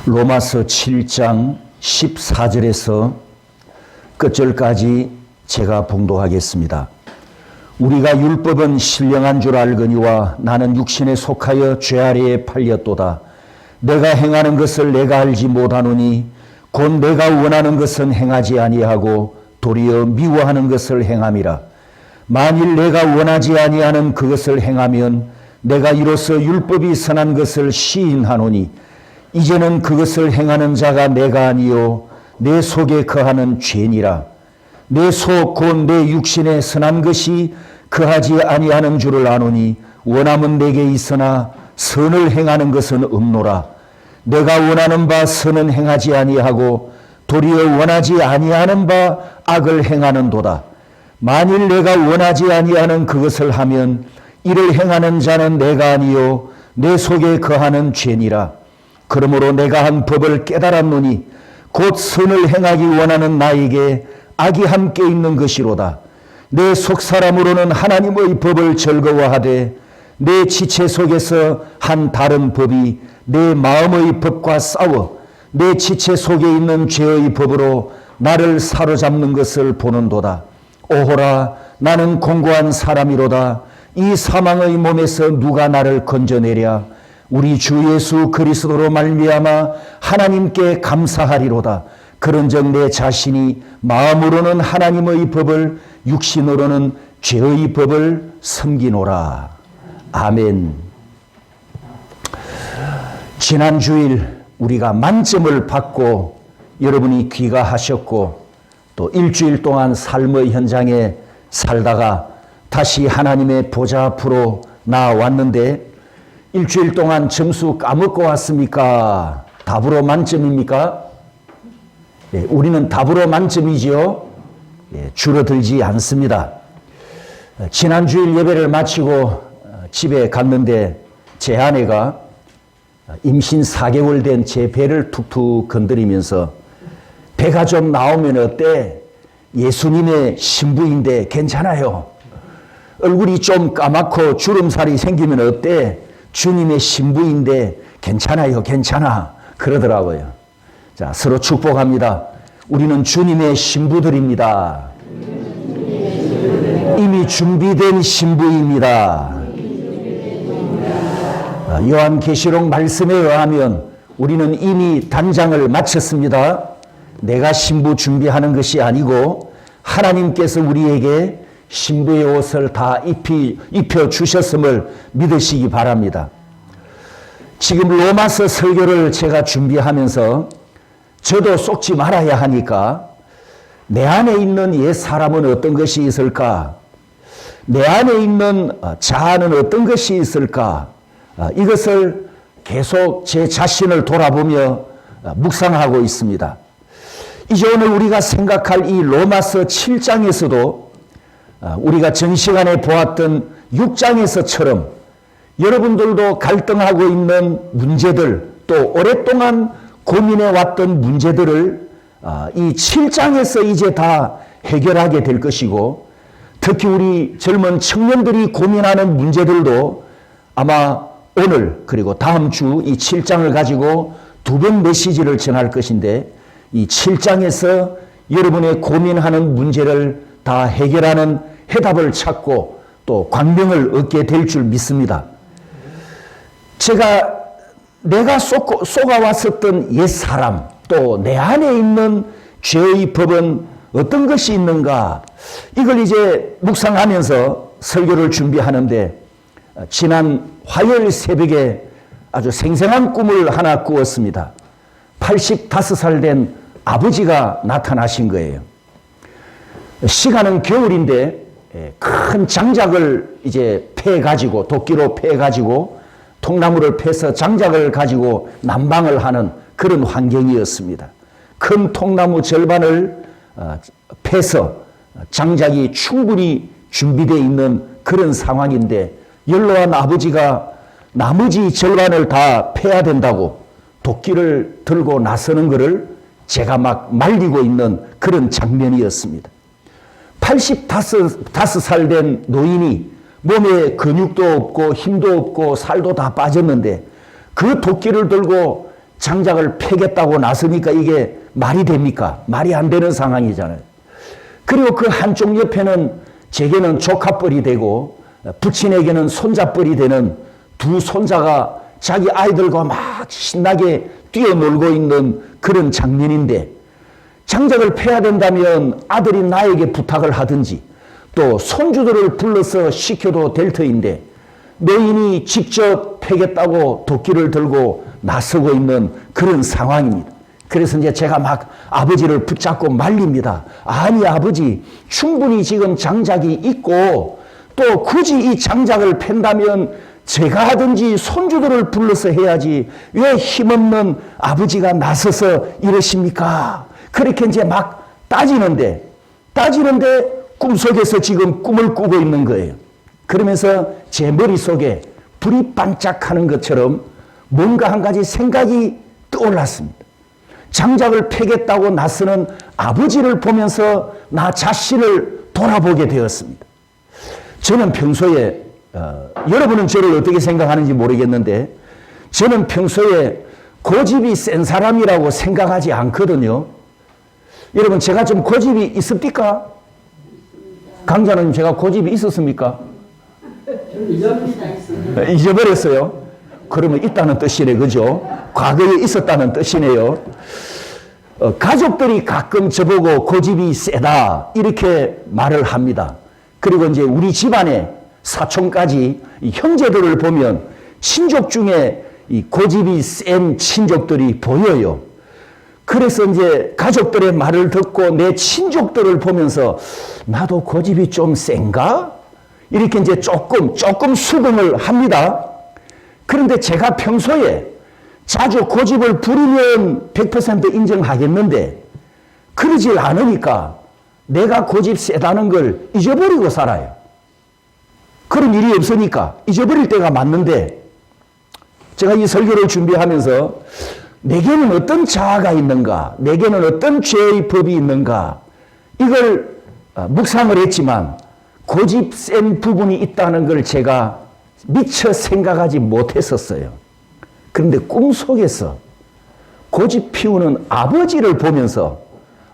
로마서 7장 14절에서 끝절까지 제가 봉독하겠습니다. 우리가 율법은 신령한 줄 알거니와 나는 육신에 속하여 죄 아래에 팔렸도다. 내가 행하는 것을 내가 알지 못하노니 곧 내가 원하는 것은 행하지 아니하고 도리어 미워하는 것을 행함이라. 만일 내가 원하지 아니하는 그것을 행하면 내가 이로써 율법이 선한 것을 시인하노니 이제는 그것을 행하는 자가 내가 아니요 내 속에 거하는 죄니라. 내 속 곧 내 육신에 선한 것이 거하지 아니하는 줄을 아노니 원함은 내게 있으나 선을 행하는 것은 없노라. 내가 원하는 바 선은 행하지 아니하고 도리어 원하지 아니하는 바 악을 행하는도다. 만일 내가 원하지 아니하는 그것을 하면 이를 행하는 자는 내가 아니요 내 속에 거하는 죄니라. 그러므로 내가 한 법을 깨달았노니 곧 선을 행하기 원하는 나에게 악이 함께 있는 것이로다. 내 속사람으로는 하나님의 법을 즐거워하되 내 지체 속에서 한 다른 법이 내 마음의 법과 싸워 내 지체 속에 있는 죄의 법으로 나를 사로잡는 것을 보는도다. 오호라, 나는 공고한 사람이로다. 이 사망의 몸에서 누가 나를 건져내랴. 우리 주 예수 그리스도로 말미암아 하나님께 감사하리로다. 그런즉 내 자신이 마음으로는 하나님의 법을 육신으로는 죄의 법을 섬기노라. 아멘. 지난 주일 우리가 만점을 받고 여러분이 귀가하셨고 또 일주일 동안 삶의 현장에 살다가 다시 하나님의 보좌 앞으로 나왔는데 일주일 동안 점수 까먹고 왔습니까? 답으로 만점입니까? 네, 우리는 답으로 만점이지요. 네, 줄어들지 않습니다. 지난 주일 예배를 마치고 집에 갔는데 제 아내가 임신 4개월 된 제 배를 툭툭 건드리면서 배가 좀 나오면 어때? 예수님의 신부인데 괜찮아요. 얼굴이 좀 까맣고 주름살이 생기면 어때? 주님의 신부인데 괜찮아요, 괜찮아. 그러더라고요. 자, 서로 축복합니다. 우리는 주님의 신부들입니다. 이미 준비된 신부입니다. 요한계시록 말씀에 의하면 우리는 이미 단장을 마쳤습니다. 내가 신부 준비하는 것이 아니고 하나님께서 우리에게 신부의 옷을 다 입혀주셨음을 믿으시기 바랍니다. 지금 로마서 설교를 제가 준비하면서 저도 속지 말아야 하니까 내 안에 있는 옛 사람은 어떤 것이 있을까? 내 안에 있는 자아는 어떤 것이 있을까? 이것을 계속 제 자신을 돌아보며 묵상하고 있습니다. 이제 오늘 우리가 생각할 이 로마서 7장에서도 우리가 전 시간에 보았던 6장에서처럼 여러분들도 갈등하고 있는 문제들 또 오랫동안 고민해왔던 문제들을 이 7장에서 이제 다 해결하게 될 것이고 특히 우리 젊은 청년들이 고민하는 문제들도 아마 오늘 그리고 다음 주 이 7장을 가지고 두 번 메시지를 전할 것인데 이 7장에서 여러분의 고민하는 문제를 다 해결하는 해답을 찾고 또 광명을 얻게 될 줄 믿습니다. 내가 속아왔었던 옛 사람 또 내 안에 있는 죄의 법은 어떤 것이 있는가 이걸 이제 묵상하면서 설교를 준비하는데 지난 화요일 새벽에 아주 생생한 꿈을 하나 꾸었습니다. 85살 된 아버지가 나타나신 거예요. 시간은 겨울인데 큰 장작을 이제 패가지고 도끼로 패가지고 통나무를 패서 장작을 가지고 난방을 하는 그런 환경이었습니다. 큰 통나무 절반을 패서 장작이 충분히 준비되어 있는 그런 상황인데 연로한 아버지가 나머지 절반을 다 패야 된다고 도끼를 들고 나서는 것을 제가 막 말리고 있는 그런 장면이었습니다. 85살 된 노인이 몸에 근육도 없고 힘도 없고 살도 다 빠졌는데 그 도끼를 들고 장작을 패겠다고 나서니까 이게 말이 됩니까? 말이 안 되는 상황이잖아요. 그리고 그 한쪽 옆에는 제게는 조카뻘이 되고 부친에게는 손자뻘이 되는 두 손자가 자기 아이들과 막 신나게 뛰어놀고 있는 그런 장면인데, 장작을 패야 된다면 아들이 나에게 부탁을 하든지 또 손주들을 불러서 시켜도 될 터인데, 노인이 직접 패겠다고 도끼를 들고 나서고 있는 그런 상황입니다. 그래서 이제 제가 막 아버지를 붙잡고 말립니다. 아니 아버지, 충분히 지금 장작이 있고 또 굳이 이 장작을 팬다면 제가 하든지 손주들을 불러서 해야지 왜 힘없는 아버지가 나서서 이러십니까? 그렇게 이제 막 따지는데 꿈속에서 지금 꿈을 꾸고 있는 거예요. 그러면서 제 머릿속에 불이 반짝하는 것처럼 뭔가 한 가지 생각이 떠올랐습니다. 장작을 패겠다고 나서는 아버지를 보면서 나 자신을 돌아보게 되었습니다. 저는 평소에 여러분은 저를 어떻게 생각하는지 모르겠는데, 저는 평소에 고집이 센 사람이라고 생각하지 않거든요. 여러분, 제가 좀 고집이 있습니까? 강자는 제가 고집이 있었습니까? 잊어버렸어요. 그러면 있다는 뜻이네, 그죠? 과거에 있었다는 뜻이네요. 가족들이 가끔 저보고 고집이 세다 이렇게 말을 합니다. 그리고 이제 우리 집안에 사촌까지 형제들을 보면 친족 중에 이 고집이 센 친족들이 보여요. 그래서 이제 가족들의 말을 듣고 내 친족들을 보면서 나도 고집이 좀 센가? 이렇게 이제 조금 수긍을 합니다. 그런데 제가 평소에 자주 고집을 부리면 100% 인정하겠는데, 그러질 않으니까 내가 고집 세다는 걸 잊어버리고 살아요. 그런 일이 없으니까 잊어버릴 때가 맞는데, 제가 이 설교를 준비하면서 내게는 어떤 자아가 있는가, 내게는 어떤 죄의 법이 있는가, 이걸 묵상을 했지만 고집 센 부분이 있다는 걸 제가 미처 생각하지 못했었어요. 그런데 꿈속에서 고집 피우는 아버지를 보면서,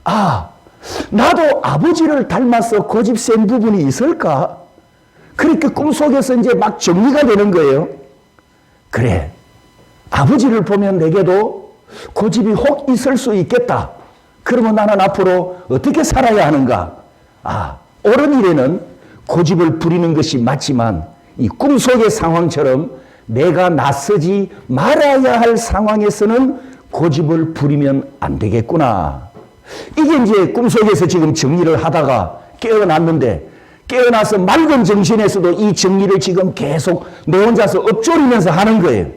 아, 나도 아버지를 닮아서 고집 센 부분이 있을까? 그렇게 꿈속에서 이제 막 정리가 되는 거예요. 그래, 아버지를 보면 내게도 고집이 혹 있을 수 있겠다. 그러면 나는 앞으로 어떻게 살아야 하는가? 아, 옳은 일에는 고집을 부리는 것이 맞지만 이 꿈속의 상황처럼 내가 나서지 말아야 할 상황에서는 고집을 부리면 안 되겠구나. 이게 이제 꿈속에서 지금 정리를 하다가 깨어났는데, 깨어나서 맑은 정신에서도 이 정리를 지금 계속 내 혼자서 읊조리면서 하는 거예요.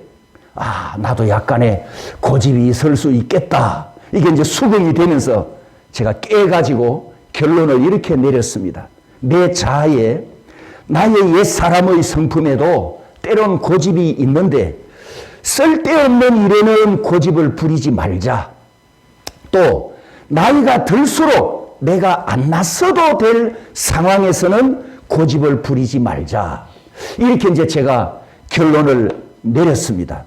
아, 나도 약간의 고집이 있을 수 있겠다. 이게 이제 수긍이 되면서 제가 깨가지고 결론을 이렇게 내렸습니다. 내 자아에, 나의 옛사람의 성품에도 때론 고집이 있는데 쓸데없는 일에는 고집을 부리지 말자. 또 나이가 들수록 내가 안 났어도 될 상황에서는 고집을 부리지 말자. 이렇게 이제 제가 결론을 내렸습니다.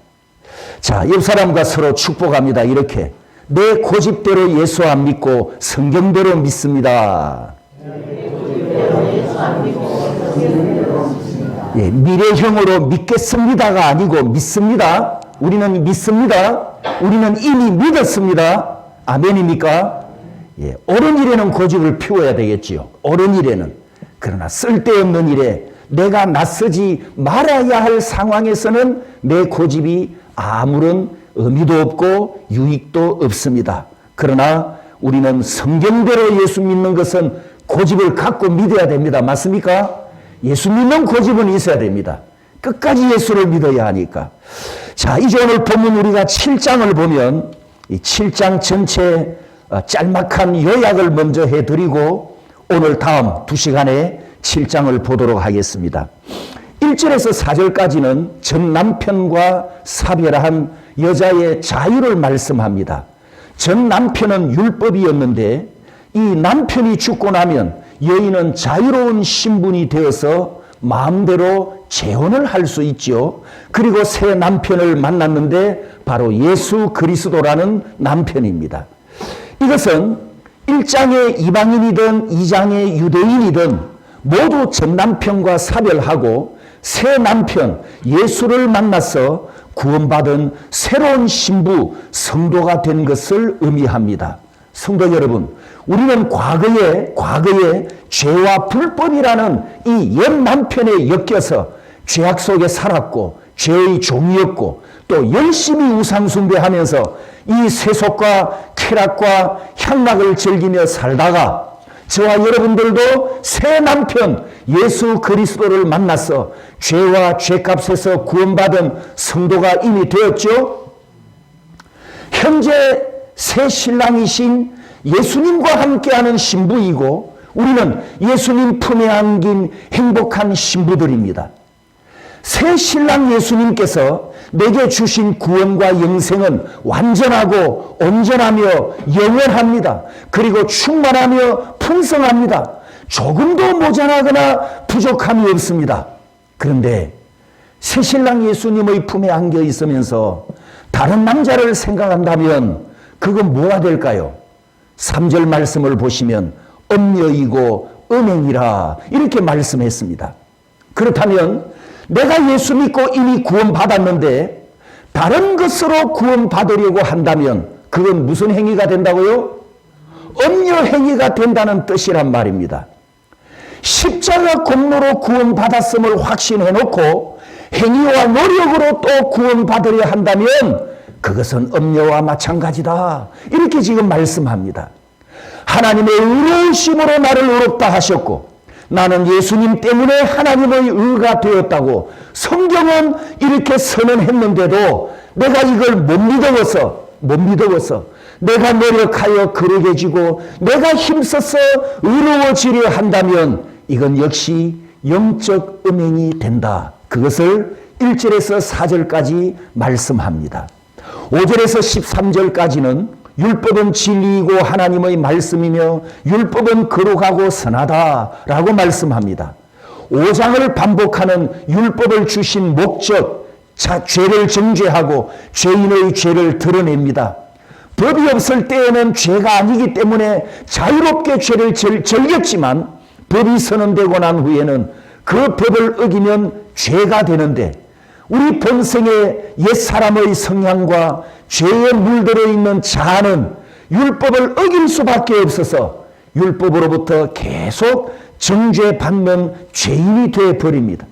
자, 옆 사람과 서로 축복합니다. 이렇게 내 고집대로 예수 안 믿고 성경대로 믿습니다. 예, 미래형으로 믿겠습니다가 아니고 믿습니다. 우리는 믿습니다. 우리는 이미 믿었습니다. 아멘입니까? 예, 옳은 일에는 고집을 피워야 되겠지요. 옳은 일에는. 그러나 쓸데없는 일에 내가 나서지 말아야 할 상황에서는 내 고집이 아무런 의미도 없고 유익도 없습니다. 그러나 우리는 성경대로 예수 믿는 것은 고집을 갖고 믿어야 됩니다. 맞습니까? 예수 믿는 고집은 있어야 됩니다. 끝까지 예수를 믿어야 하니까. 자, 이제 오늘 본문 우리가 7장을 보면 이 7장 전체 짤막한 요약을 먼저 해드리고 오늘 다음 2시간에 7장을 보도록 하겠습니다. 1절에서 4절까지는 전 남편과 사별한 여자의 자유를 말씀합니다. 전 남편은 율법이었는데 이 남편이 죽고 나면 여인은 자유로운 신분이 되어서 마음대로 재혼을 할 수 있죠. 그리고 새 남편을 만났는데 바로 예수 그리스도라는 남편입니다. 이것은 1장의 이방인이든 2장의 유대인이든 모두 전 남편과 사별하고 새 남편 예수를 만나서 구원받은 새로운 신부 성도가 된 것을 의미합니다. 성도 여러분, 우리는 과거에 죄와 불법이라는 이 옛 남편에 엮여서 죄악 속에 살았고 죄의 종이었고 또 열심히 우상 숭배하면서 이 세속과 쾌락과 향락을 즐기며 살다가 저와 여러분들도 새 남편 예수 그리스도를 만나서 죄와 죄값에서 구원받은 성도가 이미 되었죠. 현재 새 신랑이신 예수님과 함께하는 신부이고 우리는 예수님 품에 안긴 행복한 신부들입니다. 새 신랑 예수님께서 내게 주신 구원과 영생은 완전하고 온전하며 영원합니다. 그리고 충만하며 풍성합니다. 조금도 모자라거나 부족함이 없습니다. 그런데 새 신랑 예수님의 품에 안겨 있으면서 다른 남자를 생각한다면 그건 뭐가 될까요? 3절 말씀을 보시면 음녀이고 음행이라 이렇게 말씀했습니다. 그렇다면 내가 예수 믿고 이미 구원받았는데 다른 것으로 구원받으려고 한다면 그건 무슨 행위가 된다고요? 음녀 행위가 된다는 뜻이란 말입니다. 십자가 공로로 구원받았음을 확신해놓고 행위와 노력으로 또 구원받으려 한다면 그것은 음녀와 마찬가지다. 이렇게 지금 말씀합니다. 하나님의 의로우심으로 나를 의롭다 하셨고 나는 예수님 때문에 하나님의 의가 되었다고 성경은 이렇게 선언했는데도 내가 이걸 못 믿어서 내가 노력하여 거룩해지고 내가 힘써서 의로워지려 한다면 이건 역시 영적 음행이 된다. 그것을 1절에서 4절까지 말씀합니다. 5절에서 13절까지는 율법은 진리이고 하나님의 말씀이며 율법은 거룩하고 선하다라고 말씀합니다. 5장을 반복하는 율법을 주신 목적, 죄를 정죄하고 죄인의 죄를 드러냅니다. 법이 없을 때에는 죄가 아니기 때문에 자유롭게 죄를 즐겼지만 법이 선언되고 난 후에는 그 법을 어기면 죄가 되는데 우리 본성의 옛사람의 성향과 죄에 물들어 있는 자아는 율법을 어길 수밖에 없어서 율법으로부터 계속 정죄받는 죄인이 되어버립니다.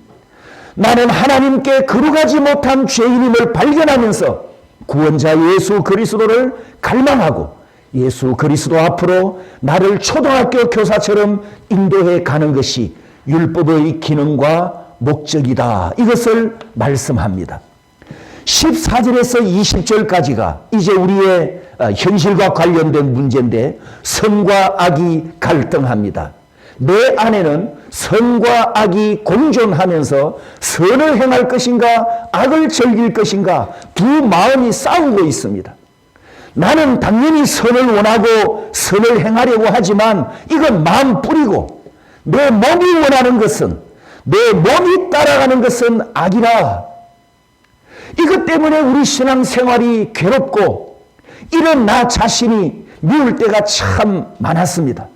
나는 하나님께 거룩하지 못한 죄인임을 발견하면서 구원자 예수 그리스도를 갈망하고 예수 그리스도 앞으로 나를 초등학교 교사처럼 인도해 가는 것이 율법의 기능과 목적이다. 이것을 말씀합니다. 14절에서 20절까지가 이제 우리의 현실과 관련된 문제인데 선과 악이 갈등합니다. 내 안에는 선과 악이 공존하면서 선을 행할 것인가 악을 즐길 것인가 두 마음이 싸우고 있습니다. 나는 당연히 선을 원하고 선을 행하려고 하지만 이건 마음 뿌리고 내 몸이 원하는 것은 내 몸이 따라가는 것은 악이라. 이것 때문에 우리 신앙생활이 괴롭고 이런 나 자신이 미울 때가 참 많았습니다.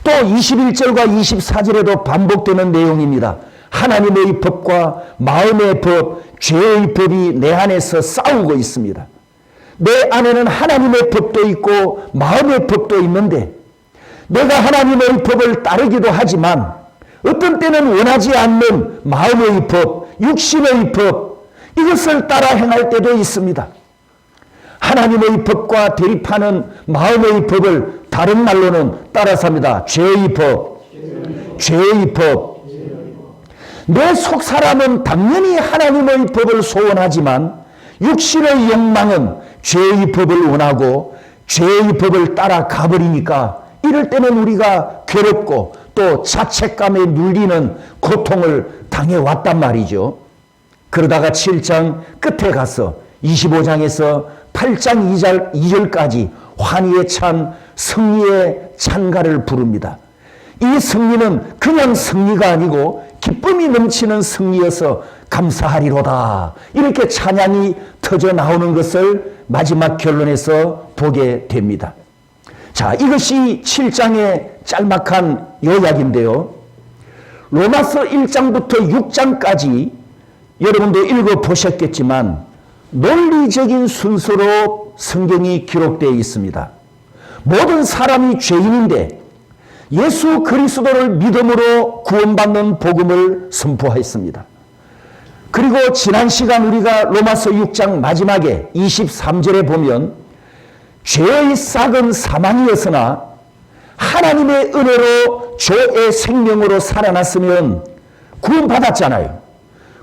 또 21절과 24절에도 반복되는 내용입니다. 하나님의 법과 마음의 법, 죄의 법이 내 안에서 싸우고 있습니다. 내 안에는 하나님의 법도 있고 마음의 법도 있는데 내가 하나님의 법을 따르기도 하지만 어떤 때는 원하지 않는 마음의 법, 육신의 법 이것을 따라 행할 때도 있습니다. 하나님의 법과 대립하는 마음의 법을 다른 말로는 따라서 합니다. 죄의 법, 죄의 법. 내 속 사람은 당연히 하나님의 법을 소원하지만 육신의 욕망은 죄의 법을 원하고 죄의 법을 따라 가버리니까 이럴 때는 우리가 괴롭고 또 자책감에 눌리는 고통을 당해왔단 말이죠. 그러다가 7장 끝에 가서 25장에서 8장 2절까지 환희에 찬 승리의 찬가를 부릅니다. 이 승리는 그냥 승리가 아니고 기쁨이 넘치는 승리여서 감사하리로다. 이렇게 찬양이 터져 나오는 것을 마지막 결론에서 보게 됩니다. 자, 이것이 7장의 짤막한 요약인데요. 로마서 1장부터 6장까지 여러분도 읽어보셨겠지만 논리적인 순서로 성경이 기록되어 있습니다. 모든 사람이 죄인인데 예수 그리스도를 믿음으로 구원받는 복음을 선포했습니다. 그리고 지난 시간 우리가 로마서 6장 마지막에 23절에 보면 죄의 싹은 사망이었으나 하나님의 은혜로 죄의 생명으로 살아났으면 구원받았잖아요.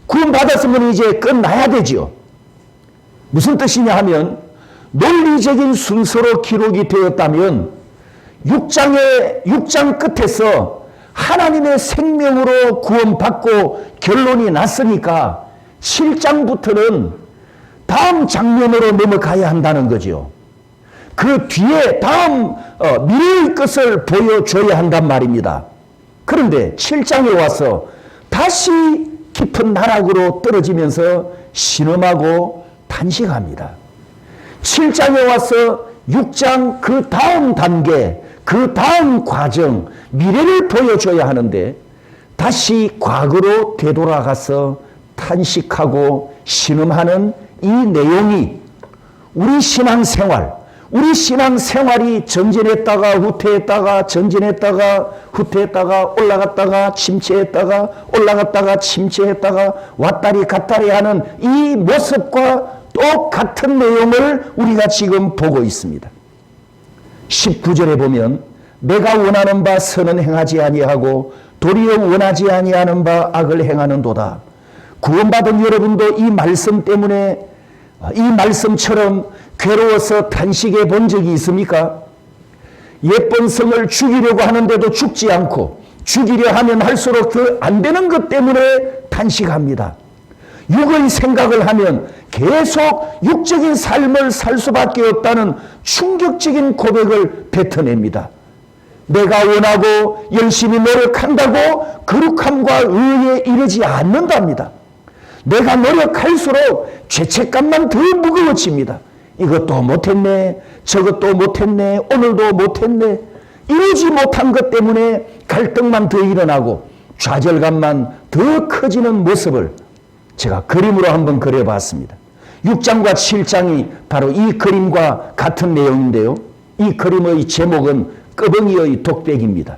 구원받았으면 이제 끝나야 되죠. 무슨 뜻이냐 하면 논리적인 순서로 기록이 되었다면 6장 끝에서 하나님의 생명으로 구원받고 결론이 났으니까 7장부터는 다음 장면으로 넘어가야 한다는 거죠. 그 뒤에 다음 미래의 것을 보여줘야 한단 말입니다. 그런데 7장에 와서 다시 깊은 나락으로 떨어지면서 신음하고 탄식합니다. 7장에 와서 6장 그 다음 단계, 그 다음 과정, 미래를 보여줘야 하는데 다시 과거로 되돌아가서 탄식하고 신음하는 이 내용이 우리 신앙생활이 전진했다가 후퇴했다가 전진했다가 후퇴했다가 올라갔다가 침체했다가 올라갔다가 침체했다가 왔다리 갔다리 하는 이 모습과 똑같은 내용을 우리가 지금 보고 있습니다. 19절에 보면 내가 원하는 바 선은 행하지 아니하고 도리어 원하지 아니하는 바 악을 행하는도다. 구원받은 여러분도 이 말씀 때문에 이 말씀처럼 괴로워서 탄식해 본 적이 있습니까? 예쁜 성을 죽이려고 하는데도 죽지 않고 죽이려 하면 할수록 그 안 되는 것 때문에 탄식합니다. 육의 생각을 하면 계속 육적인 삶을 살 수밖에 없다는 충격적인 고백을 뱉어냅니다. 내가 원하고 열심히 노력한다고 거룩함과 의에 이르지 않는답니다. 내가 노력할수록 죄책감만 더 무거워집니다. 이것도 못했네, 저것도 못했네, 오늘도 못했네. 이루지 못한 것 때문에 갈등만 더 일어나고 좌절감만 더 커지는 모습을 제가 그림으로 한번 그려봤습니다. 6장과 7장이 바로 이 그림과 같은 내용인데요. 이 그림의 제목은 끄벙이의 독백입니다.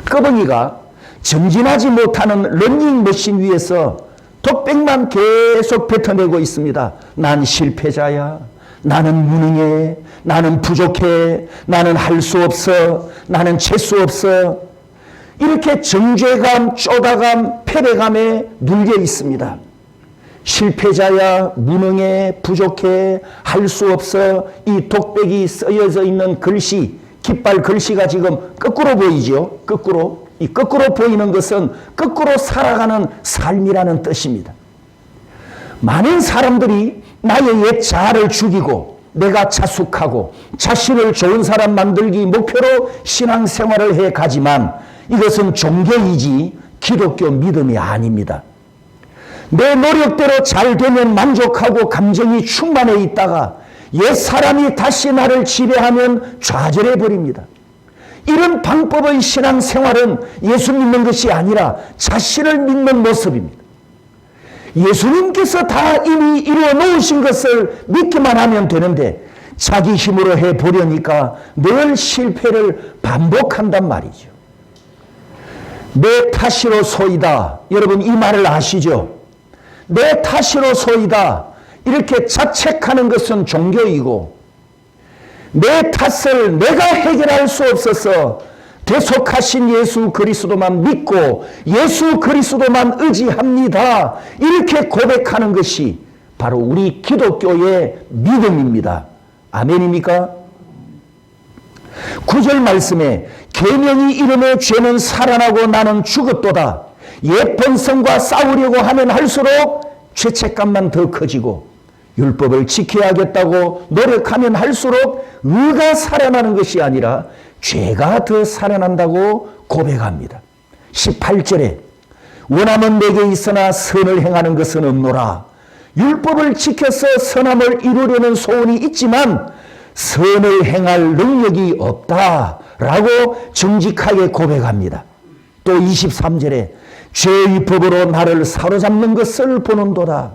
끄벙이가 전진하지 못하는 러닝머신 위에서 독백만 계속 뱉어내고 있습니다. 난 실패자야. 나는 무능해. 나는 부족해. 나는 할 수 없어. 나는 재수 없어. 이렇게 정죄감, 쪼다감, 패배감에 눌려 있습니다. 실패자야, 무능해, 부족해, 할 수 없어. 이 독백이 쓰여져 있는 글씨, 깃발 글씨가 지금 거꾸로 보이죠? 거꾸로. 이 거꾸로 보이는 것은 거꾸로 살아가는 삶이라는 뜻입니다. 많은 사람들이 나의 옛 자아를 죽이고 내가 자숙하고 자신을 좋은 사람 만들기 목표로 신앙생활을 해 가지만 이것은 종교이지 기독교 믿음이 아닙니다. 내 노력대로 잘 되면 만족하고 감정이 충만해 있다가 옛 사람이 다시 나를 지배하면 좌절해 버립니다. 이런 방법의 신앙생활은 예수 믿는 것이 아니라 자신을 믿는 모습입니다. 예수님께서 다 이미 이루어 놓으신 것을 믿기만 하면 되는데 자기 힘으로 해보려니까 늘 실패를 반복한단 말이죠. 내 탓이로소이다. 여러분 이 말을 아시죠? 내 탓이로소이다. 이렇게 자책하는 것은 종교이고 내 탓을 내가 해결할 수 없어서 대속하신 예수 그리스도만 믿고 예수 그리스도만 의지합니다. 이렇게 고백하는 것이 바로 우리 기독교의 믿음입니다. 아멘입니까? 9절 말씀에 계명이 이름에 죄는 살아나고 나는 죽었도다. 옛 본성과 싸우려고 하면 할수록 죄책감만 더 커지고 율법을 지켜야겠다고 노력하면 할수록 의가 살아나는 것이 아니라 죄가 더 살아난다고 고백합니다. 18절에 원함은 내게 있으나 선을 행하는 것은 없노라. 율법을 지켜서 선함을 이루려는 소원이 있지만 선을 행할 능력이 없다라고 정직하게 고백합니다. 또 23절에 죄의 법으로 나를 사로잡는 것을 보는도다.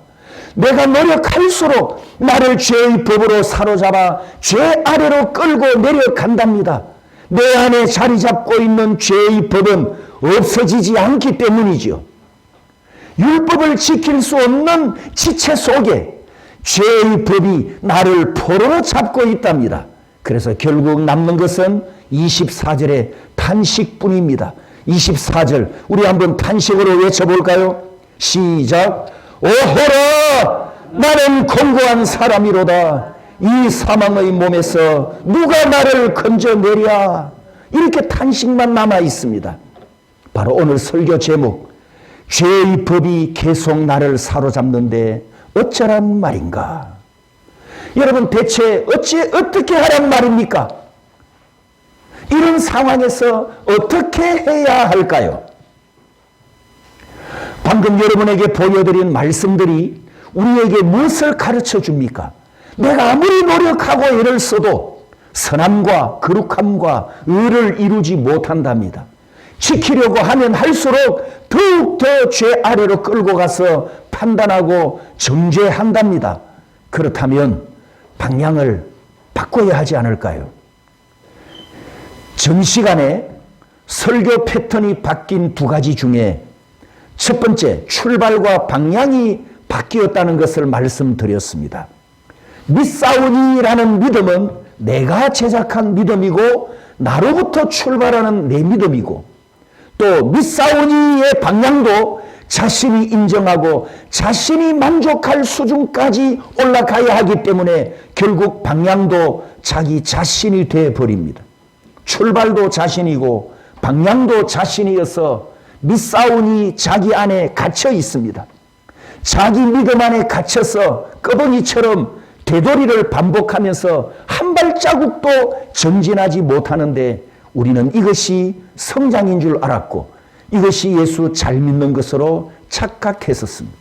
내가 노력할수록 나를 죄의 법으로 사로잡아 죄 아래로 끌고 내려간답니다. 내 안에 자리 잡고 있는 죄의 법은 없어지지 않기 때문이죠. 율법을 지킬 수 없는 지체 속에 죄의 법이 나를 포로로 잡고 있답니다. 그래서 결국 남는 것은 24절의 탄식뿐입니다. 24절 우리 한번 탄식으로 외쳐볼까요? 시작. 오호라 나는 공고한 사람이로다. 이 사망의 몸에서 누가 나를 건져내랴. 이렇게 탄식만 남아 있습니다. 바로 오늘 설교 제목, 죄의 법이 계속 나를 사로잡는데 어쩌란 말인가. 여러분 대체 어떻게 하란 말입니까? 이런 상황에서 어떻게 해야 할까요? 방금 여러분에게 보여드린 말씀들이 우리에게 무엇을 가르쳐 줍니까? 내가 아무리 노력하고 애를 써도 선함과 거룩함과 의를 이루지 못한답니다. 지키려고 하면 할수록 더욱더 죄 아래로 끌고 가서 판단하고 정죄한답니다. 그렇다면 방향을 바꿔야 하지 않을까요? 전 시간에 설교 패턴이 바뀐 두 가지 중에 첫 번째, 출발과 방향이 바뀌었다는 것을 말씀드렸습니다. 믿사오니라는 믿음은 내가 제작한 믿음이고 나로부터 출발하는 내 믿음이고, 또 믿사오니의 방향도 자신이 인정하고 자신이 만족할 수준까지 올라가야 하기 때문에 결국 방향도 자기 자신이 되어버립니다. 출발도 자신이고 방향도 자신이어서 믿사오니 자기 안에 갇혀 있습니다. 자기 믿음 안에 갇혀서 꺼벙이처럼 되돌이를 반복하면서 한 발자국도 전진하지 못하는데, 우리는 이것이 성장인 줄 알았고 이것이 예수 잘 믿는 것으로 착각했었습니다.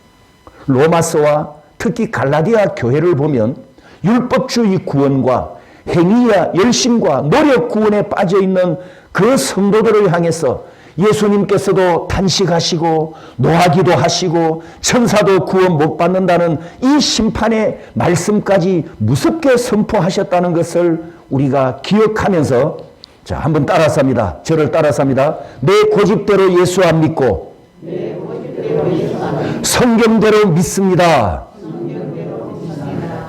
로마서와 특히 갈라디아 교회를 보면 율법주의 구원과 행위와 열심과 노력 구원에 빠져있는 그 성도들을 향해서 예수님께서도 탄식하시고 노하기도 하시고 천사도 구원 못 받는다는 이 심판의 말씀까지 무섭게 선포하셨다는 것을 우리가 기억하면서, 자, 한번 따라서 합니다. 저를 따라서 합니다. 내 고집대로 예수 안 믿고 성경대로 믿습니다.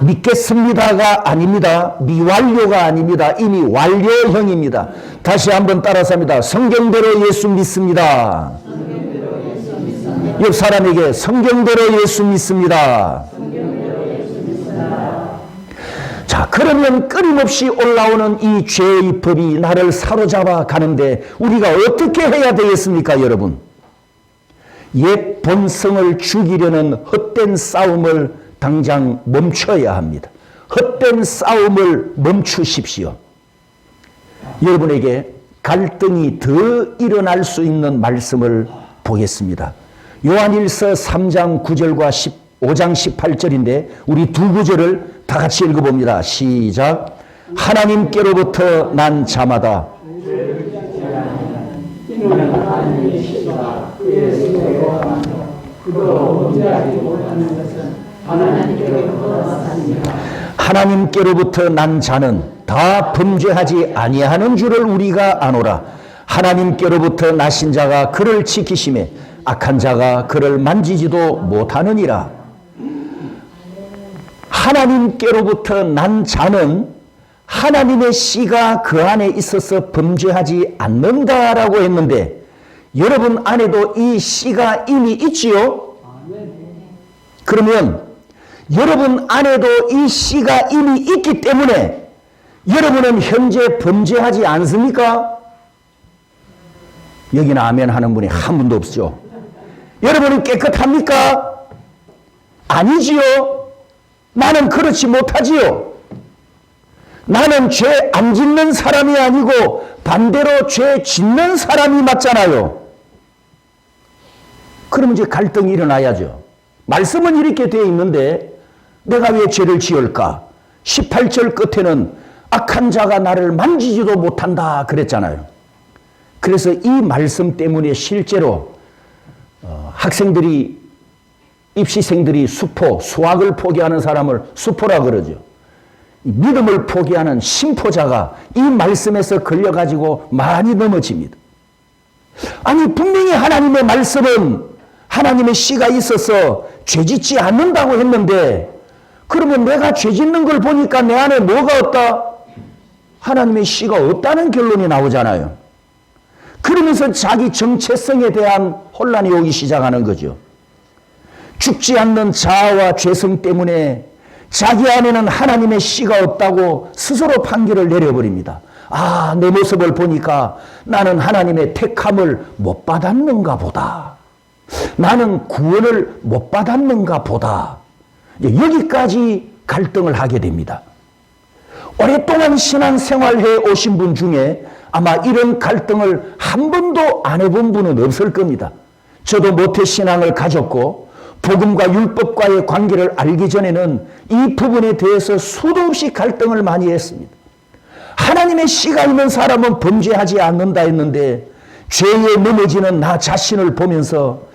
믿겠습니다가 아닙니다. 미완료가 아닙니다. 이미 완료형입니다. 다시 한번 따라서 합니다. 성경대로 예수 믿습니다. 옆 사람에게 성경대로 예수 믿습니다. 자, 그러면 끊임없이 올라오는 이 죄의 법이 나를 사로잡아 가는데 우리가 어떻게 해야 되겠습니까, 여러분? 옛 본성을 죽이려는 헛된 싸움을 당장 멈춰야 합니다. 헛된 싸움을 멈추십시오. 여러분에게 갈등이 더 일어날 수 있는 말씀을 보겠습니다. 요한일서 3장 9절과 5장 18절인데 우리 두 구절을 다 같이 읽어봅니다. 시작. 하나님께로부터 난 자마다 하나님께로부터 난 자는 다 범죄하지 아니하는 줄을 우리가 아노라. 하나님께로부터 나신 자가 그를 지키심에 악한 자가 그를 만지지도 못하느니라. 하나님께로부터 난 자는 하나님의 씨가 그 안에 있어서 범죄하지 않는다라고 했는데, 여러분 안에도 이 씨가 이미 있지요? 그러면 여러분 안에도 이 씨가 이미 있기 때문에 여러분은 현재 범죄하지 않습니까? 여기는 아멘 하는 분이 한 분도 없죠. 여러분은 깨끗합니까? 아니지요. 나는 그렇지 못하지요. 나는 죄 안 짓는 사람이 아니고 반대로 죄 짓는 사람이 맞잖아요. 그러면 이제 갈등이 일어나야죠. 말씀은 이렇게 되어 있는데 내가 왜 죄를 지을까? 18절 끝에는 악한 자가 나를 만지지도 못한다 그랬잖아요. 그래서 이 말씀 때문에 실제로 학생들이, 입시생들이 수학을 포기하는 사람을 수포라 그러죠. 믿음을 포기하는 심포자가 이 말씀에서 걸려가지고 많이 넘어집니다. 아니, 분명히 하나님의 말씀은 하나님의 씨가 있어서 죄짓지 않는다고 했는데, 그러면 내가 죄짓는 걸 보니까 내 안에 뭐가 없다? 하나님의 씨가 없다는 결론이 나오잖아요. 그러면서 자기 정체성에 대한 혼란이 오기 시작하는 거죠. 죽지 않는 자아와 죄성 때문에 자기 안에는 하나님의 씨가 없다고 스스로 판결을 내려버립니다. 아, 내 모습을 보니까 나는 하나님의 택함을 못 받았는가 보다. 나는 구원을 못 받았는가 보다. 여기까지 갈등을 하게 됩니다. 오랫동안 신앙생활해 오신 분 중에 아마 이런 갈등을 한 번도 안 해본 분은 없을 겁니다. 저도 모태신앙을 가졌고 복음과 율법과의 관계를 알기 전에는 이 부분에 대해서 수도 없이 갈등을 많이 했습니다. 하나님의 씨가 있는 사람은 범죄하지 않는다 했는데 죄에 넘어지는 나 자신을 보면서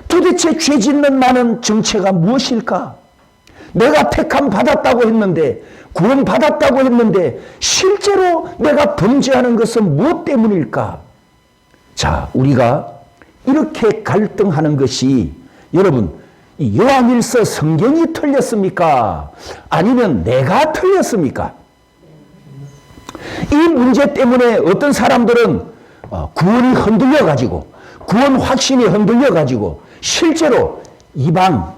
도대체 죄 짓는 나는 정체가 무엇일까? 내가 택함 받았다고 했는데, 구원 받았다고 했는데 실제로 내가 범죄하는 것은 무엇 때문일까? 자, 우리가 이렇게 갈등하는 것이, 여러분, 요한일서 성경이 틀렸습니까? 아니면 내가 틀렸습니까? 이 문제 때문에 어떤 사람들은 구원이 흔들려가지고, 구원 확신이 흔들려가지고 실제로 이방,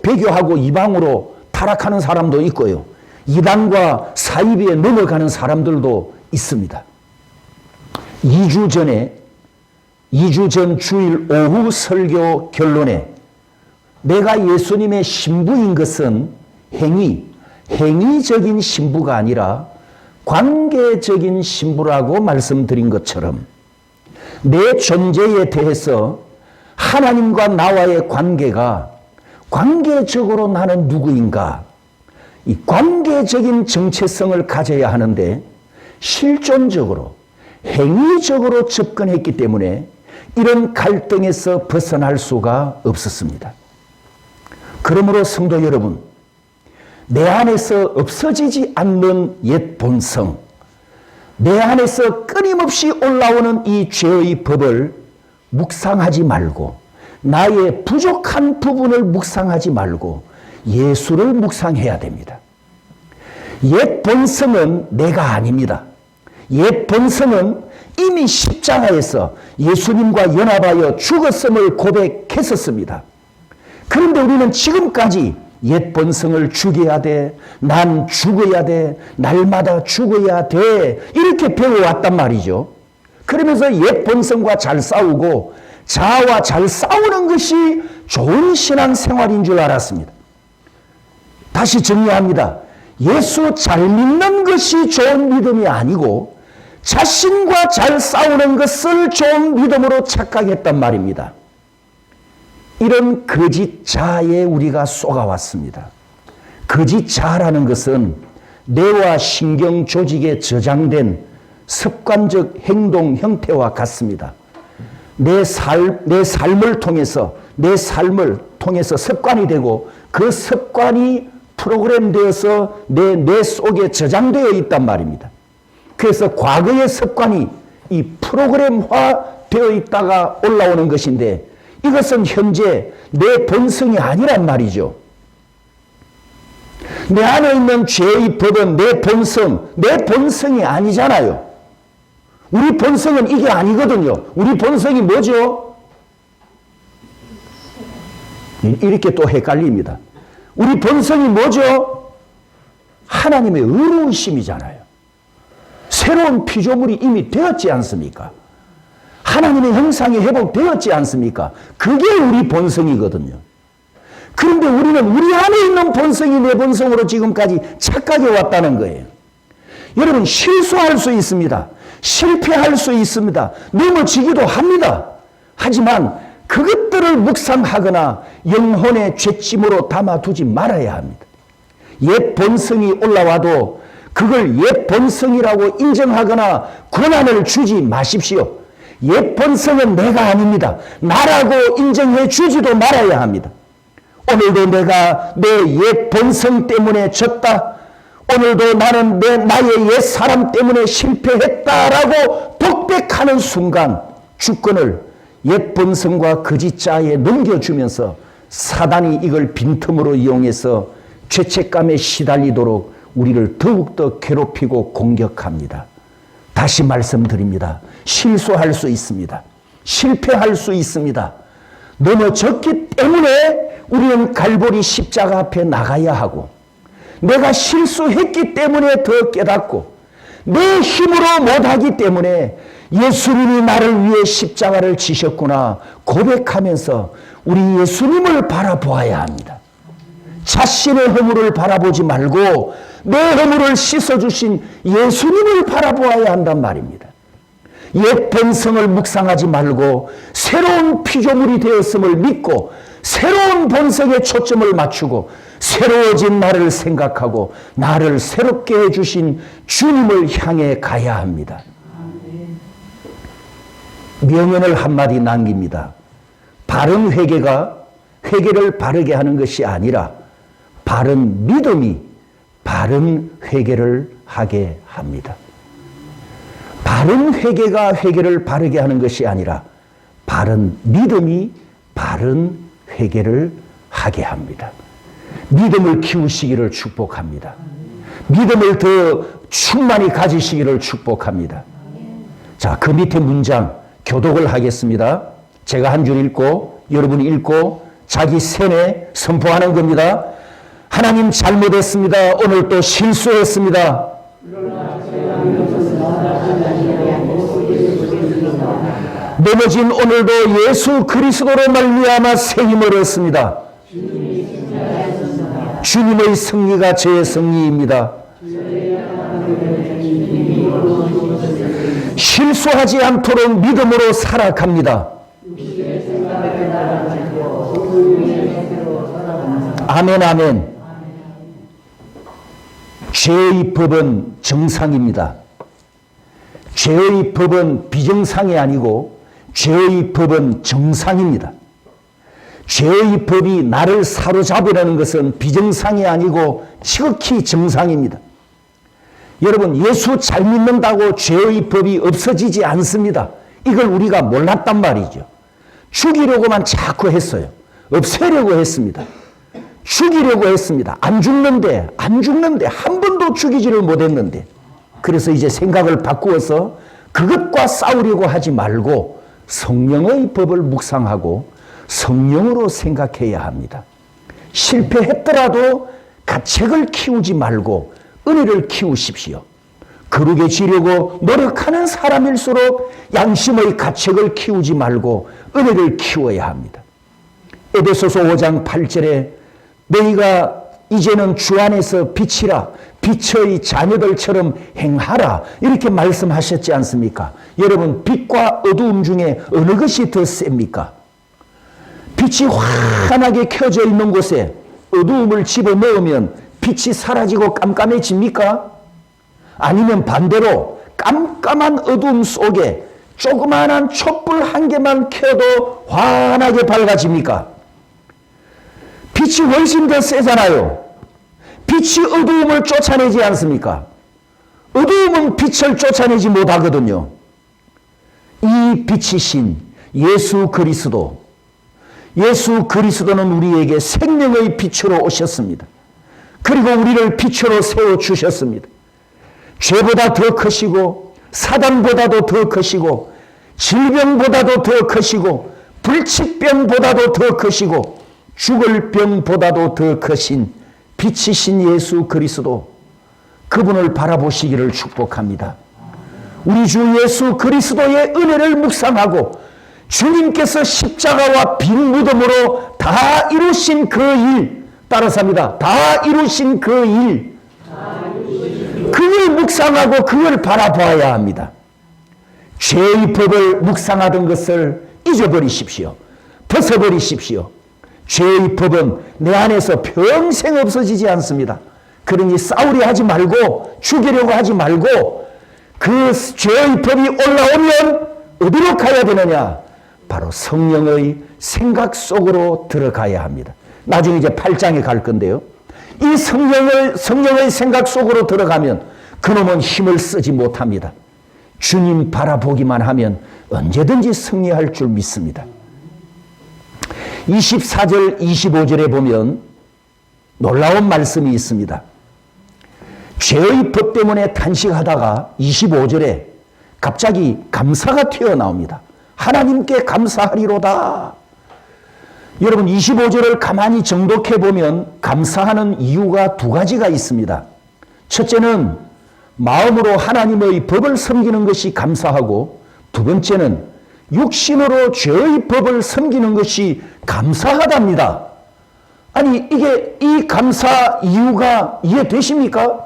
배교하고 이방으로 타락하는 사람도 있고요. 이단과 사이비에 넘어가는 사람들도 있습니다. 2주 전 주일 오후 설교 결론에 내가 예수님의 신부인 것은 행위적인 신부가 아니라 관계적인 신부라고 말씀드린 것처럼 내 존재에 대해서 하나님과 나와의 관계가 관계적으로 나는 누구인가? 이 관계적인 정체성을 가져야 하는데 실존적으로, 행위적으로 접근했기 때문에 이런 갈등에서 벗어날 수가 없었습니다. 그러므로 성도 여러분, 내 안에서 없어지지 않는 옛 본성, 내 안에서 끊임없이 올라오는 이 죄의 법을 묵상하지 말고, 나의 부족한 부분을 묵상하지 말고 예수를 묵상해야 됩니다. 옛 본성은 내가 아닙니다. 옛 본성은 이미 십자가에서 예수님과 연합하여 죽었음을 고백했었습니다. 그런데 우리는 지금까지 옛 본성을 죽여야 돼, 난 죽어야 돼, 날마다 죽어야 돼, 이렇게 배워왔단 말이죠. 그러면서 옛 본성과 잘 싸우고 자아와 잘 싸우는 것이 좋은 신앙생활인 줄 알았습니다. 다시 정리합니다. 예수 잘 믿는 것이 좋은 믿음이 아니고 자신과 잘 싸우는 것을 좋은 믿음으로 착각했단 말입니다. 이런 거짓 자아에 우리가 속아왔습니다. 거짓 자아라는 것은 뇌와 신경 조직에 저장된 습관적 행동 형태와 같습니다. 내 삶을 통해서 습관이 되고 그 습관이 프로그램되어서 내 뇌 속에 저장되어 있단 말입니다. 그래서 과거의 습관이 이 프로그램화 되어 있다가 올라오는 것인데 이것은 현재 내 본성이 아니란 말이죠. 내 안에 있는 죄의 법은 내 본성이 아니잖아요. 우리 본성은 이게 아니거든요. 우리 본성이 뭐죠? 이렇게 또 헷갈립니다. 우리 본성이 뭐죠? 하나님의 의로우심이잖아요. 새로운 피조물이 이미 되었지 않습니까? 하나님의 형상이 회복되었지 않습니까? 그게 우리 본성이거든요. 그런데 우리는 우리 안에 있는 본성이 내 본성으로 지금까지 착각해 왔다는 거예요. 여러분, 실수할 수 있습니다. 실패할 수 있습니다. 넘어지기도 합니다. 하지만 그것들을 이거를 묵상하거나 영혼의 죄짐으로 담아두지 말아야 합니다. 옛 본성이 올라와도 그걸 옛 본성이라고 인정하거나 권한을 주지 마십시오. 옛 본성은 내가 아닙니다. 나라고 인정해 주지도 말아야 합니다. 오늘도 내가 내 옛 본성 때문에 졌다. 오늘도 나는 나의 옛 사람 때문에 실패했다라고 독백하는 순간 주권을 옛 본성과 거짓자에 넘겨주면서 사단이 이걸 빈틈으로 이용해서 죄책감에 시달리도록 우리를 더욱더 괴롭히고 공격합니다. 다시 말씀드립니다. 실수할 수 있습니다. 실패할 수 있습니다. 넘어졌기 때문에 우리는 갈보리 십자가 앞에 나가야 하고, 내가 실수했기 때문에 더 깨닫고, 내 힘으로 못하기 때문에 예수님이 나를 위해 십자가를 지셨구나 고백하면서 우리 예수님을 바라보아야 합니다. 자신의 허물을 바라보지 말고 내 허물을 씻어주신 예수님을 바라보아야 한단 말입니다. 옛 본성을 묵상하지 말고 새로운 피조물이 되었음을 믿고 새로운 본성에 초점을 맞추고 새로워진 나를 생각하고 나를 새롭게 해주신 주님을 향해 가야 합니다. 명언을 한마디 남깁니다. 바른 회개를 바르게 하는 것이 아니라 바른 믿음이 바른 회개를 하게 합니다. 바른 회개가 회개를 바르게 하는 것이 아니라 바른 믿음이 바른 회개를 하게 합니다. 믿음을 키우시기를 축복합니다. 믿음을 더 충만히 가지시기를 축복합니다. 자, 그 밑에 문장 교독을 하겠습니다. 제가 한 줄 읽고 여러분이 읽고 자기 세뇌 선포하는 겁니다. 하나님 잘못했습니다. 오늘 또 실수했습니다. 넘어진 오늘도 예수 그리스도로 말미암아 새 힘을 얻습니다. 주님의 승리가 제 승리입니다. 실수하지 않도록 믿음으로 살아갑니다. 아멘, 아멘. 죄의 법은 정상입니다. 죄의 법은 비정상이 아니고 죄의 법은 정상입니다. 죄의 법이 나를 사로잡으려는 것은 비정상이 아니고 지극히 정상입니다. 여러분, 예수 잘 믿는다고 죄의 법이 없어지지 않습니다. 이걸 우리가 몰랐단 말이죠. 죽이려고만 자꾸 했어요. 없애려고 했습니다. 죽이려고 했습니다. 안 죽는데 한 번도 죽이지를 못했는데, 그래서 이제 생각을 바꾸어서 그것과 싸우려고 하지 말고 성령의 법을 묵상하고 성령으로 생각해야 합니다. 실패했더라도 가책을 키우지 말고 은혜를 키우십시오. 거룩에 지려고 노력하는 사람일수록 양심의 가책을 키우지 말고 은혜를 키워야 합니다. 에베소서 5장 8절에 너희가 이제는 주 안에서 빛이라, 빛의 자녀들처럼 행하라, 이렇게 말씀하셨지 않습니까? 여러분, 빛과 어두움 중에 어느 것이 더 셉니까? 빛이 환하게 켜져 있는 곳에 어두움을 집어넣으면 빛이 사라지고 깜깜해집니까? 아니면 반대로 깜깜한 어두움 속에 조그마한 촛불 한 개만 켜도 환하게 밝아집니까? 빛이 훨씬 더 세잖아요. 빛이 어두움을 쫓아내지 않습니까? 어두움은 빛을 쫓아내지 못하거든요. 이 빛이신 예수 그리스도는 우리에게 생명의 빛으로 오셨습니다. 그리고 우리를 빛으로 세워주셨습니다. 죄보다 더 크시고 사단보다도 더 크시고 질병보다도 더 크시고 불치병보다도 더 크시고 죽을 병보다도 더 크신 빛이신 예수 그리스도, 그분을 바라보시기를 축복합니다. 우리 주 예수 그리스도의 은혜를 묵상하고 주님께서 십자가와 빈 무덤으로 다 이루신 그 일, 따라서 합니다. 다 이루신 그 일, 그걸 묵상하고 그걸 바라봐야 합니다. 죄의 법을 묵상하던 것을 잊어버리십시오. 벗어버리십시오. 죄의 법은 내 안에서 평생 없어지지 않습니다. 그러니 싸우려 하지 말고 죽이려고 하지 말고 그 죄의 법이 올라오면 어디로 가야 되느냐? 바로 성령의 생각 속으로 들어가야 합니다. 나중에 이제 8장에 갈 건데요. 이 성령의 생각 속으로 들어가면 그놈은 힘을 쓰지 못합니다. 주님 바라보기만 하면 언제든지 승리할 줄 믿습니다. 24절, 25절에 보면 놀라운 말씀이 있습니다. 죄의 법 때문에 탄식하다가 25절에 갑자기 감사가 튀어나옵니다. 하나님께 감사하리로다. 여러분 25절을 가만히 정독해 보면 감사하는 이유가 두 가지가 있습니다. 첫째는 마음으로 하나님의 법을 섬기는 것이 감사하고, 두 번째는 육신으로 죄의 법을 섬기는 것이 감사하답니다. 아니 이게 이 감사 이유가 이해되십니까?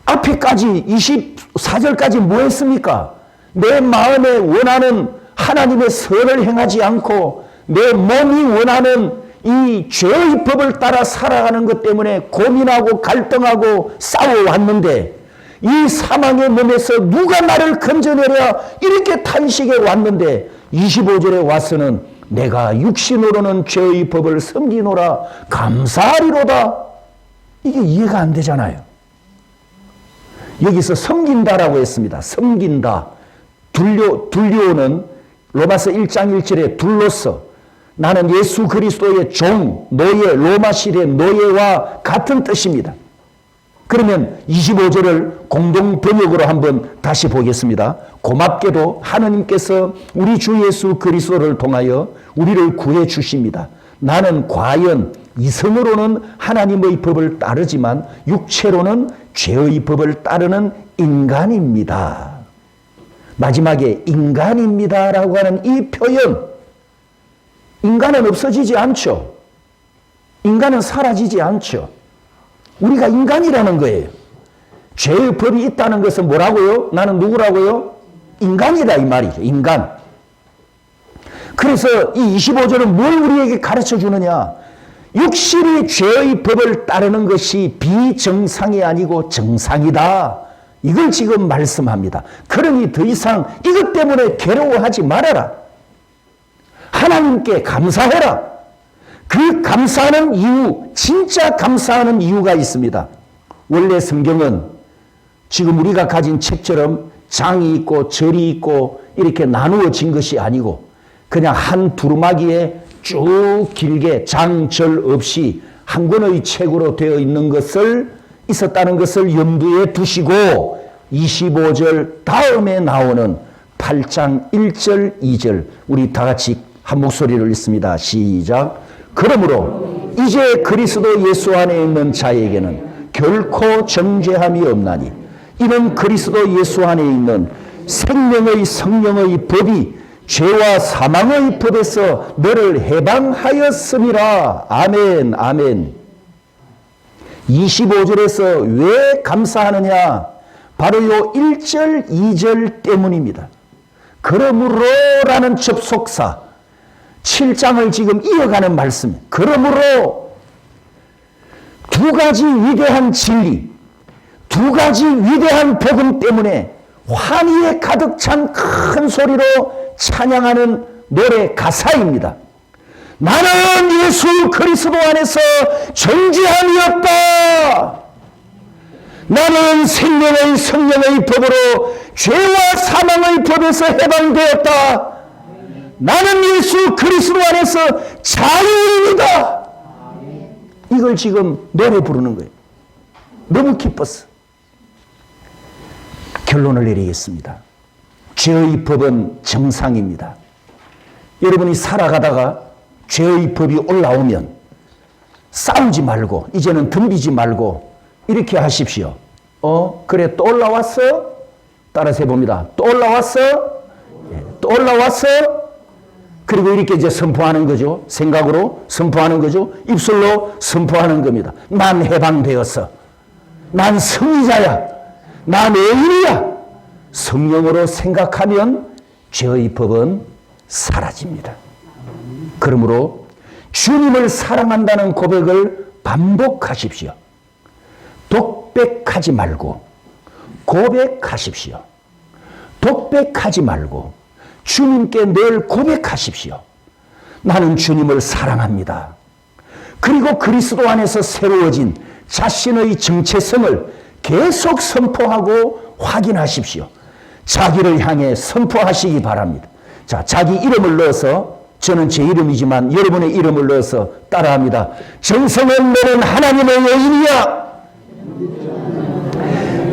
앞에까지 24절까지 뭐 했습니까? 내 마음에 원하는 하나님의 선을 행하지 않고 내 몸이 원하는 이 죄의 법을 따라 살아가는 것 때문에 고민하고 갈등하고 싸워왔는데 이 사망의 몸에서 누가 나를 건져내랴 이렇게 탄식해 왔는데 25절에 와서는 내가 육신으로는 죄의 법을 섬기노라 감사하리로다. 이게 이해가 안 되잖아요. 여기서 섬긴다라고 했습니다. 섬긴다. 둘리오는 로마서 1장 1절에 둘로서 나는 예수 그리스도의 종, 노예, 로마식의 노예와 같은 뜻입니다. 그러면 25절을 공동 번역으로 한번 다시 보겠습니다. 고맙게도 하느님께서 우리 주 예수 그리스도를 통하여 우리를 구해 주십니다. 나는 과연 이성으로는 하나님의 법을 따르지만 육체로는 죄의 법을 따르는 인간입니다. 마지막에 인간입니다라고 하는 이 표현, 인간은 없어지지 않죠. 인간은 사라지지 않죠. 우리가 인간이라는 거예요. 죄의 법이 있다는 것은 뭐라고요? 나는 누구라고요? 인간이다 이 말이죠. 인간. 그래서 이 25절은 뭘 우리에게 가르쳐 주느냐? 육신이 죄의 법을 따르는 것이 비정상이 아니고 정상이다. 이걸 지금 말씀합니다. 그러니 더 이상 이것 때문에 괴로워하지 말아라. 하나님께 감사해라. 그 감사하는 이유, 진짜 감사하는 이유가 있습니다. 원래 성경은 지금 우리가 가진 책처럼 장이 있고 절이 있고 이렇게 나누어진 것이 아니고 그냥 한 두루마기에 쭉 길게 장, 절 없이 한 권의 책으로 되어 있었다는 것을 염두에 두시고 25절 다음에 나오는 8장 1절, 2절 우리 다 같이 한 목소리를 읽습니다. 시작. 그러므로 이제 그리스도 예수 안에 있는 자에게는 결코 정죄함이 없나니 이는 그리스도 예수 안에 있는 생명의 성령의 법이 죄와 사망의 법에서 너를 해방하였음이라. 아멘, 아멘. 25절에서 왜 감사하느냐? 바로 요 1절, 2절 때문입니다. 그러므로라는 접속사 7장을 지금 이어가는 말씀. 그러므로 두 가지 위대한 진리, 두 가지 위대한 복음 때문에 환희에 가득 찬 큰 소리로 찬양하는 노래 가사입니다. 나는 예수 그리스도 안에서 정죄함이 없다. 나는 생명의 성령의 법으로 죄와 사망의 법에서 해방되었다. 나는 예수 그리스도 안에서 자유입니다. 이걸 지금 노래 부르는 거예요. 너무 기뻤어. 결론을 내리겠습니다. 죄의 법은 정상입니다. 여러분이 살아가다가 죄의 법이 올라오면 싸우지 말고 이제는 덤비지 말고 이렇게 하십시오. 그래 또 올라왔어? 따라서 해봅니다. 또 올라왔어? 또 올라왔어? 그리고 이렇게 이제 선포하는 거죠. 생각으로 선포하는 거죠. 입술로 선포하는 겁니다. 난 해방되었어. 난 승리자야. 난 의인이야. 성령으로 생각하면 죄의 법은 사라집니다. 그러므로 주님을 사랑한다는 고백을 반복하십시오. 독백하지 말고 고백하십시오. 독백하지 말고 주님께 늘 고백하십시오. 나는 주님을 사랑합니다. 그리고 그리스도 안에서 새로워진 자신의 정체성을 계속 선포하고 확인하십시오. 자기를 향해 선포하시기 바랍니다. 자, 자기 이름을 넣어서, 저는 제 이름이지만 여러분의 이름을 넣어서 따라합니다. 정성은 너는 하나님의 여인이야.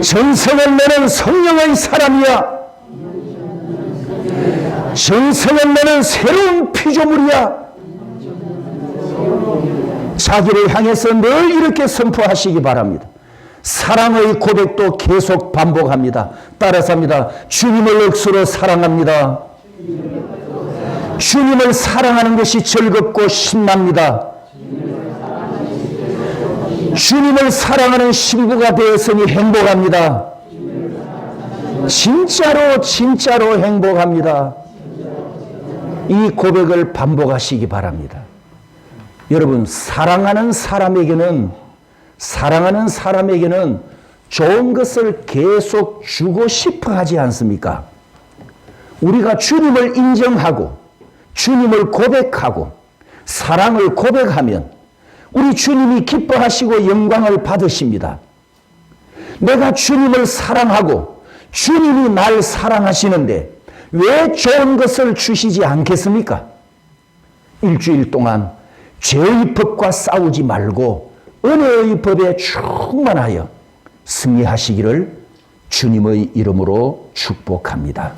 정성은 너는 성령의 사람이야. 정성은 너는 새로운 피조물이야. 자기를 향해서 늘 이렇게 선포하시기 바랍니다. 사랑의 고백도 계속 반복합니다. 따라서 합니다. 주님을 억수로 사랑합니다. 주님을 사랑하는 것이 즐겁고 신납니다. 주님을 사랑하는 신부가 되었으니 행복합니다. 진짜로 행복합니다. 이 고백을 반복하시기 바랍니다. 여러분, 사랑하는 사람에게는 좋은 것을 계속 주고 싶어 하지 않습니까? 우리가 주님을 인정하고 주님을 고백하고 사랑을 고백하면 우리 주님이 기뻐하시고 영광을 받으십니다. 내가 주님을 사랑하고 주님이 날 사랑하시는데 왜 좋은 것을 주시지 않겠습니까? 일주일 동안 죄의 법과 싸우지 말고 은혜의 법에 충만하여 승리하시기를 주님의 이름으로 축복합니다.